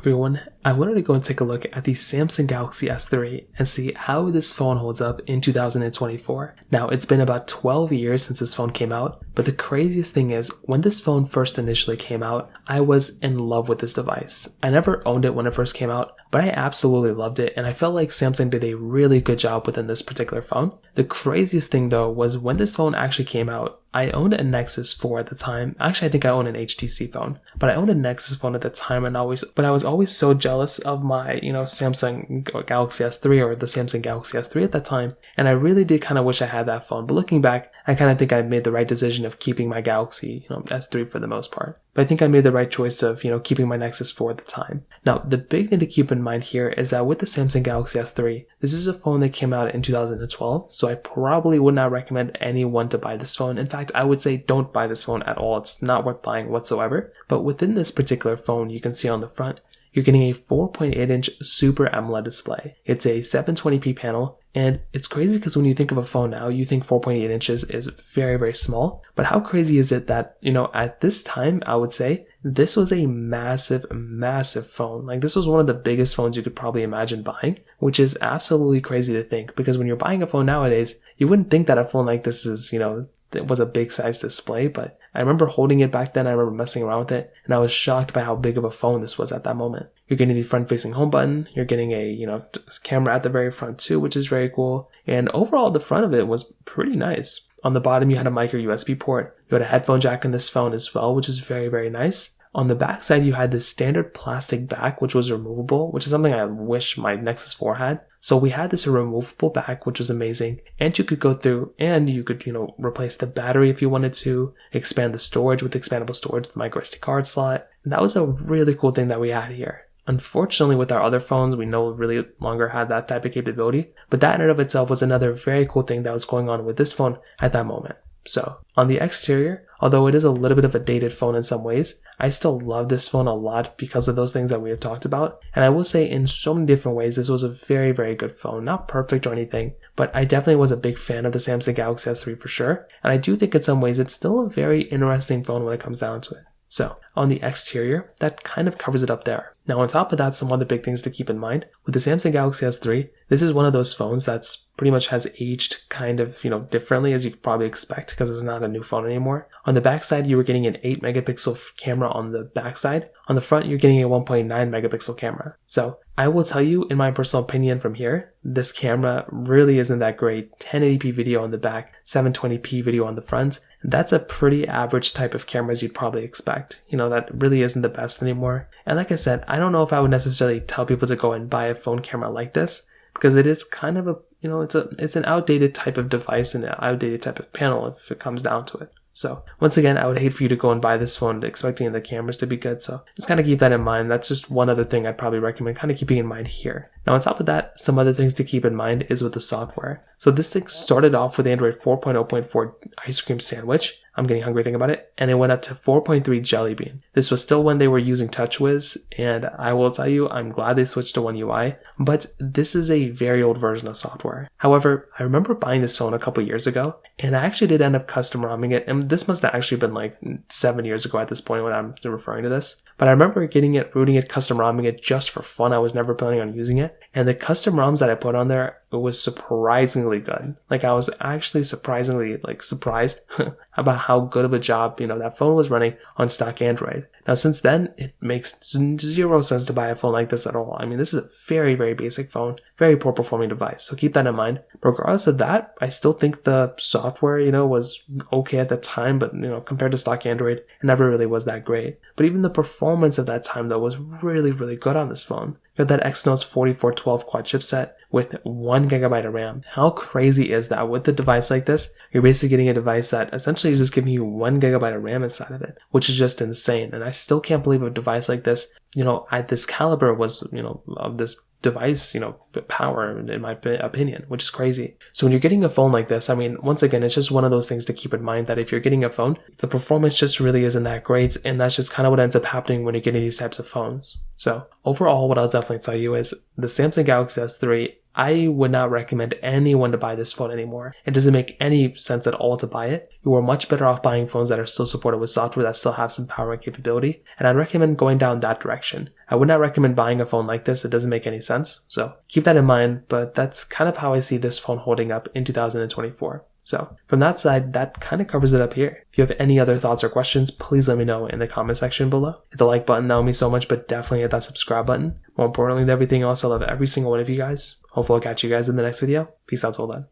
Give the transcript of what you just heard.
everyone, I wanted to go and take a look at the Samsung Galaxy S3 and see how this phone holds up in 2024. Now, it's been about 12 years since this phone came out, but the craziest thing is, when this phone first initially came out, I was in love with this device. I never owned it when it first came out, but I absolutely loved it, and I felt like Samsung did a really good job within this particular phone. The craziest thing though was when this phone actually came out, I owned a Nexus 4 at the time. Actually, I think I owned an HTC phone, but I owned a Nexus phone at the time, and I was always so jealous of my, Samsung Galaxy S3 or the Samsung Galaxy S3 at that time, and I really did kind of wish I had that phone. But looking back, I kind of think I made the right decision of keeping my Galaxy, S3 for the most part. But I think I made the right choice of, keeping my Nexus 4 at the time. Now, the big thing to keep in mind here is that with the Samsung Galaxy S3, this is a phone that came out in 2012, so I probably would not recommend anyone to buy this phone. In fact, I would say don't buy this phone at all. It's not worth buying whatsoever. But within this particular phone, you can see on the front, you're getting a 4.8-inch Super AMOLED display. It's a 720p panel, and it's crazy because when you think of a phone now, you think 4.8 inches is very, very small. But how crazy is it that, at this time, I would say, this was a massive, massive phone. Like, this was one of the biggest phones you could probably imagine buying, which is absolutely crazy to think, because when you're buying a phone nowadays, you wouldn't think that a phone like this is, it was a big size display, but I remember holding it back then. I remember messing around with it, and I was shocked by how big of a phone this was at that moment. You're getting the front-facing home button. You're getting a, camera at the very front too, which is very cool. And overall, the front of it was pretty nice. On the bottom, you had a micro USB port. You had a headphone jack in this phone as well, which is very, very nice. On the back side, you had this standard plastic back, which was removable, which is something I wish my Nexus 4 had. So we had this removable back, which was amazing. And you could go through and you could, replace the battery if you wanted to, expand the storage with expandable storage with micro SD card slot. And that was a really cool thing that we had here. Unfortunately, with our other phones, we no really longer had that type of capability. But that in and of itself was another very cool thing that was going on with this phone at that moment. So, on the exterior, although it is a little bit of a dated phone in some ways, I still love this phone a lot because of those things that we have talked about. And I will say in so many different ways, this was a very, very good phone. Not perfect or anything, but I definitely was a big fan of the Samsung Galaxy S3 for sure. And I do think in some ways it's still a very interesting phone when it comes down to it. So, on the exterior, that kind of covers it up there. Now, on top of that, some other big things to keep in mind. With the Samsung Galaxy S3, this is one of those phones that's pretty much has aged kind of, differently as you could probably expect because it's not a new phone anymore. On the backside, you were getting an 8 megapixel camera on the backside. On the front, you're getting a 1.9 megapixel camera. So, I will tell you, in my personal opinion from here, this camera really isn't that great. 1080p video on the back, 720p video on the front. That's a pretty average type of camera as you'd probably expect. That really isn't the best anymore. And like I said, I don't know if I would necessarily tell people to go and buy a phone camera like this, because it is kind of a, it's an outdated type of device and an outdated type of panel if it comes down to it. So once again, I would hate for you to go and buy this phone expecting the cameras to be good. So just kind of keep that in mind. That's just one other thing I'd probably recommend kind of keeping in mind here. Now on top of that, some other things to keep in mind is with the software. So this thing started off with Android 4.0.4 Ice Cream Sandwich. I'm getting hungry thinking about it. And it went up to 4.3 Jelly Bean. This was still when they were using TouchWiz, and I will tell you, I'm glad they switched to One UI, but this is a very old version of software. However, I remember buying this phone a couple years ago, and I actually did end up custom ROMing it, and this must have actually been like 7 years ago at this point when I'm referring to this. But I remember getting it, rooting it, custom ROMing it just for fun. I was never planning on using it. And the custom ROMs that I put on there, it was surprisingly good. Like, I was actually surprisingly surprised about how good of a job, that phone was running on stock Android. Now, since then, it makes zero sense to buy a phone like this at all. I mean, this is a very, very basic phone, very poor performing device. So keep that in mind. But regardless of that, I still think the software, was okay at the time, but, compared to stock Android, it never really was that great. But even the performance of that time, though, was really, really good on this phone. You got that Exynos 4412 quad chipset with 1GB of RAM. How crazy is that? With a device like this, you're basically getting a device that essentially is just giving you 1GB of RAM inside of it, which is just insane. And I still can't believe a device like this, at this caliber was, of this device, power, in my opinion, which is crazy. So when you're getting a phone like this, I mean, once again, it's just one of those things to keep in mind that if you're getting a phone, the performance just really isn't that great. And that's just kind of what ends up happening when you're getting these types of phones. So overall, what I'll definitely tell you is the Samsung Galaxy S3, I would not recommend anyone to buy this phone anymore. It doesn't make any sense at all to buy it. You are much better off buying phones that are still supported with software that still have some power and capability, and I'd recommend going down that direction. I would not recommend buying a phone like this. It doesn't make any sense. So keep that in mind, but that's kind of how I see this phone holding up in 2024. So from that side, that kind of covers it up here. If you have any other thoughts or questions, please let me know in the comment section below. Hit the like button, that would mean so much, but definitely hit that subscribe button. More importantly than everything else, I love every single one of you guys. Hopefully I'll catch you guys in the next video. Peace out till then.